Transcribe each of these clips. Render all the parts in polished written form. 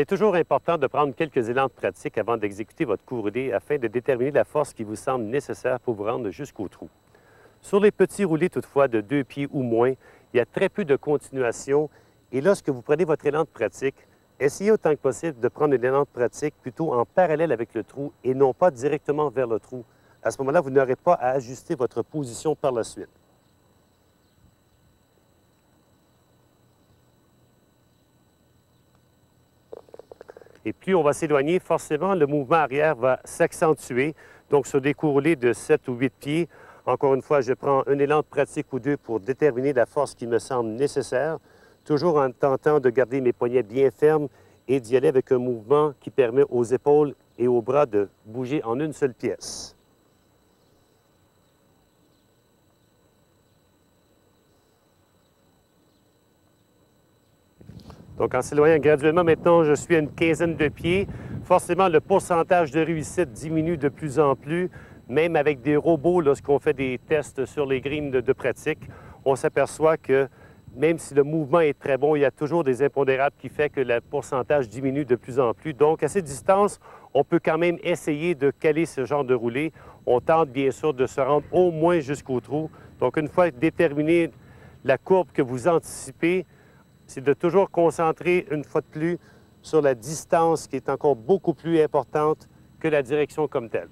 C'est toujours important de prendre quelques élans de pratique avant d'exécuter votre coup roulé afin de déterminer la force qui vous semble nécessaire pour vous rendre jusqu'au trou. Sur les petits roulés, toutefois, de 2 pieds ou moins, il y a très peu de continuation et lorsque vous prenez votre élan de pratique, essayez autant que possible de prendre un élan de pratique plutôt en parallèle avec le trou et non pas directement vers le trou. À ce moment-là, vous n'aurez pas à ajuster votre position par la suite. Et plus on va s'éloigner, forcément, le mouvement arrière va s'accentuer. Donc, sur des coups roulés de 7 ou 8 pieds, encore une fois, je prends un élan de pratique ou deux pour déterminer la force qui me semble nécessaire, toujours en tentant de garder mes poignets bien fermes et d'y aller avec un mouvement qui permet aux épaules et aux bras de bouger en une seule pièce. Donc, en s'éloignant graduellement, maintenant, je suis à une quinzaine de pieds. Forcément, le pourcentage de réussite diminue de plus en plus. Même avec des robots, lorsqu'on fait des tests sur les greens de pratique, on s'aperçoit que même si le mouvement est très bon, il y a toujours des impondérables qui font que le pourcentage diminue de plus en plus. Donc, à cette distance, on peut quand même essayer de caler ce genre de roulé. On tente bien sûr de se rendre au moins jusqu'au trou. Donc, une fois déterminé la courbe que vous anticipez, c'est de toujours concentrer une fois de plus sur la distance qui est encore beaucoup plus importante que la direction comme telle.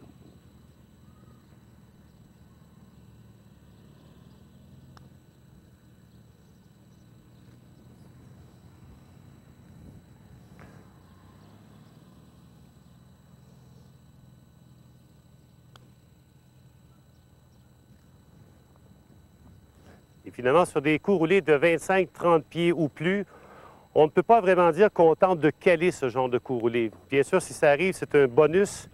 Et finalement, sur des coups roulés de 25-30 pieds ou plus, on ne peut pas vraiment dire qu'on tente de caler ce genre de coup roulé. Bien sûr, si ça arrive, c'est un bonus,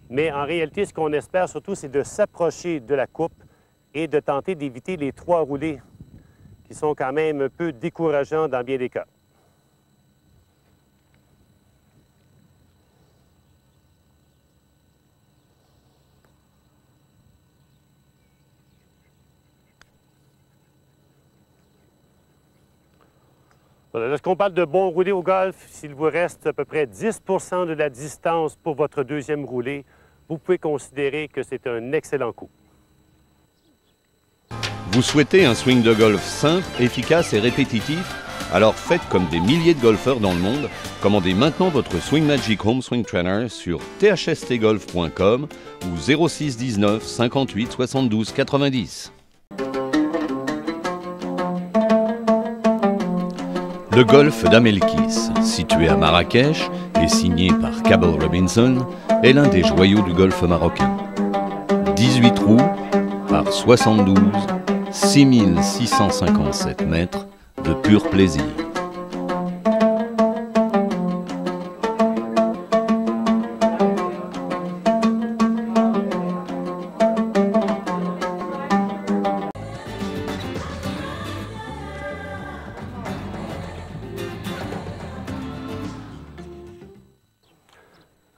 mais en réalité, ce qu'on espère surtout, c'est de s'approcher de la coupe et de tenter d'éviter les 3 roulés qui sont quand même un peu décourageants dans bien des cas. Voilà, lorsqu'on parle de bon roulé au golf, s'il vous reste à peu près 10 de la distance pour votre deuxième roulé, vous pouvez considérer que c'est un excellent coup. Vous souhaitez un swing de golf simple, efficace et répétitif? Alors faites comme des milliers de golfeurs dans le monde. Commandez maintenant votre Swing Magic Home Swing Trainer sur thstgolf.com ou 06 19 58 72 90. Le golf d'Amelkis, situé à Marrakech et signé par Cabell Robinson, est l'un des joyaux du golf marocain. 18 trous par 72, 6657 mètres de pur plaisir.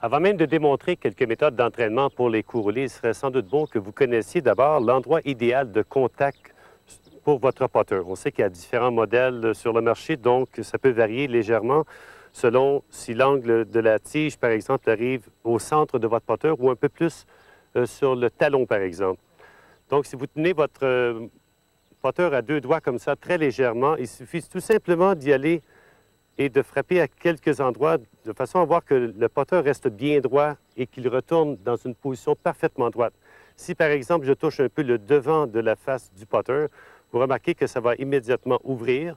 Avant même de démontrer quelques méthodes d'entraînement pour les coups roulés, il serait sans doute bon que vous connaissiez d'abord l'endroit idéal de contact pour votre putter. On sait qu'il y a différents modèles sur le marché, donc ça peut varier légèrement selon si l'angle de la tige, par exemple, arrive au centre de votre putter ou un peu plus sur le talon, par exemple. Donc, si vous tenez votre putter à 2 doigts comme ça, très légèrement, il suffit tout simplement d'y aller et de frapper à quelques endroits de façon à voir que le putter reste bien droit et qu'il retourne dans une position parfaitement droite. Si, par exemple, je touche un peu le devant de la face du putter, vous remarquez que ça va immédiatement ouvrir.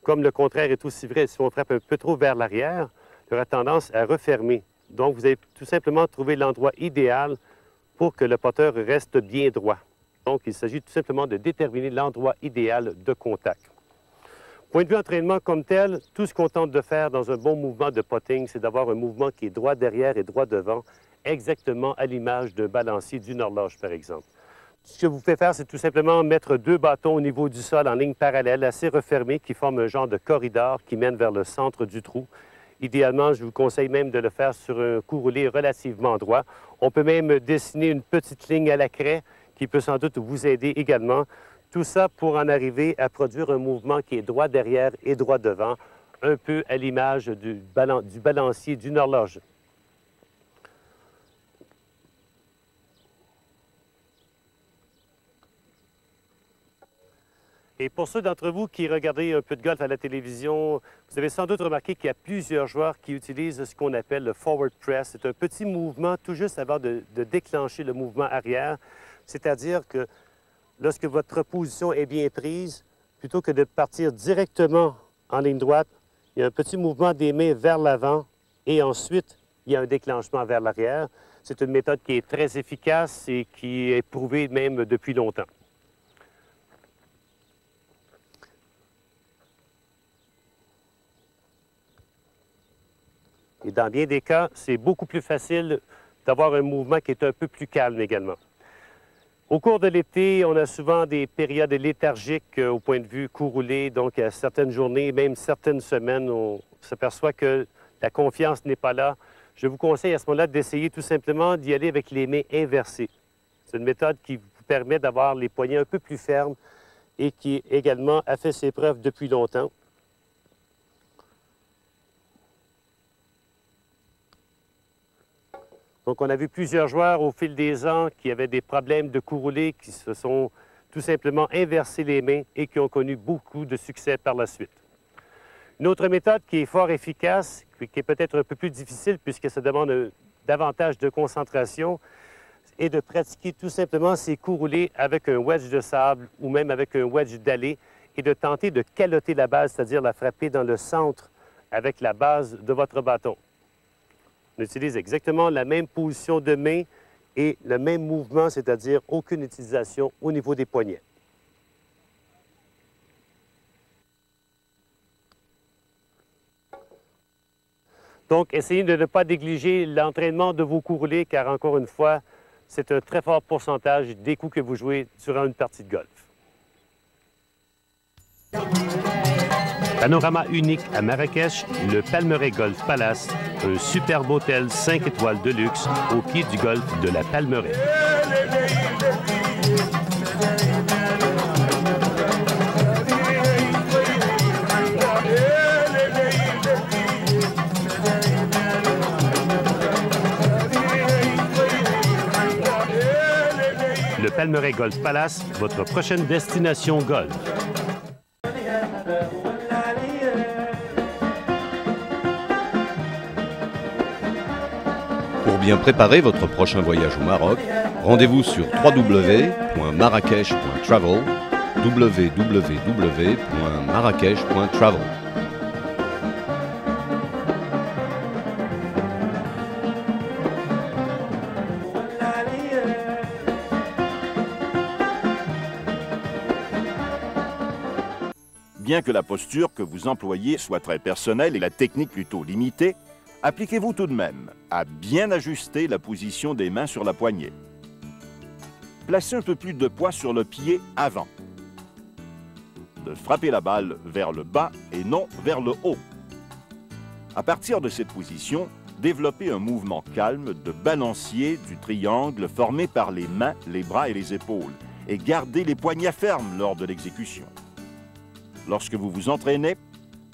Comme le contraire est aussi vrai, si on frappe un peu trop vers l'arrière, il aura tendance à refermer. Donc, vous avez tout simplement trouvé l'endroit idéal pour que le putter reste bien droit. Donc, il s'agit tout simplement de déterminer l'endroit idéal de contact. Point de vue entraînement comme tel, tout ce qu'on tente de faire dans un bon mouvement de putting, c'est d'avoir un mouvement qui est droit derrière et droit devant, exactement à l'image d'un balancier d'une horloge, par exemple. Ce que vous pouvez faire, c'est tout simplement mettre 2 bâtons au niveau du sol en ligne parallèle, assez refermés, qui forment un genre de corridor qui mène vers le centre du trou. Idéalement, je vous conseille même de le faire sur un coup roulé relativement droit. On peut même dessiner une petite ligne à la craie qui peut sans doute vous aider également. Tout ça pour en arriver à produire un mouvement qui est droit derrière et droit devant, un peu à l'image du balancier d'une horloge. Et pour ceux d'entre vous qui regardez un peu de golf à la télévision, vous avez sans doute remarqué qu'il y a plusieurs joueurs qui utilisent ce qu'on appelle le forward press. C'est un petit mouvement tout juste avant de déclencher le mouvement arrière. C'est-à-dire que lorsque votre position est bien prise, plutôt que de partir directement en ligne droite, il y a un petit mouvement des mains vers l'avant et ensuite, il y a un déclenchement vers l'arrière. C'est une méthode qui est très efficace et qui est prouvée même depuis longtemps. Et dans bien des cas, c'est beaucoup plus facile d'avoir un mouvement qui est un peu plus calme également. Au cours de l'été, on a souvent des périodes léthargiques au point de vue coup roulé. Donc, à certaines journées, même certaines semaines, on s'aperçoit que la confiance n'est pas là. Je vous conseille à ce moment-là d'essayer tout simplement d'y aller avec les mains inversées. C'est une méthode qui vous permet d'avoir les poignets un peu plus fermes et qui également a fait ses preuves depuis longtemps. Donc, on a vu plusieurs joueurs au fil des ans qui avaient des problèmes de coup roulé, qui se sont tout simplement inversés les mains et qui ont connu beaucoup de succès par la suite. Une autre méthode qui est fort efficace, qui est peut-être un peu plus difficile puisque ça demande davantage de concentration, est de pratiquer tout simplement ces coups roulés avec un wedge de sable ou même avec un wedge d'allée et de tenter de caloter la balle, c'est-à-dire la frapper dans le centre avec la base de votre bâton. On utilise exactement la même position de main et le même mouvement, c'est-à-dire aucune utilisation au niveau des poignets. Donc, essayez de ne pas négliger l'entraînement de vos coups roulés, car encore une fois, c'est un très fort pourcentage des coups que vous jouez durant une partie de golf. Panorama unique à Marrakech, le Palmeraie Golf Palace, un superbe hôtel 5 étoiles de luxe au pied du golfe de la Palmeraie. Le Palmeraie Golf Palace, votre prochaine destination golf. Pour bien préparer votre prochain voyage au Maroc, rendez-vous sur www.marrakech.travel, www.marrakech.travel. Bien que la posture que vous employez soit très personnelle et la technique plutôt limitée, appliquez-vous tout de même à bien ajuster la position des mains sur la poignée. Placez un peu plus de poids sur le pied avant. De frapper la balle vers le bas et non vers le haut. À partir de cette position, développez un mouvement calme de balancier du triangle formé par les mains, les bras et les épaules et gardez les poignets fermes lors de l'exécution. Lorsque vous vous entraînez,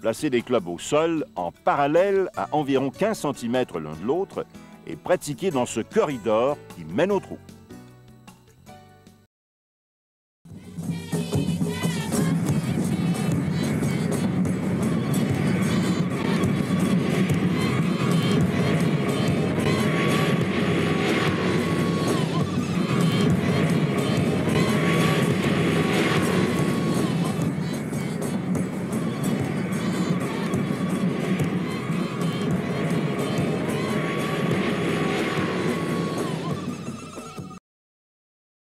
placez les clubs au sol en parallèle à environ 15 cm l'un de l'autre et pratiquez dans ce corridor qui mène au trou.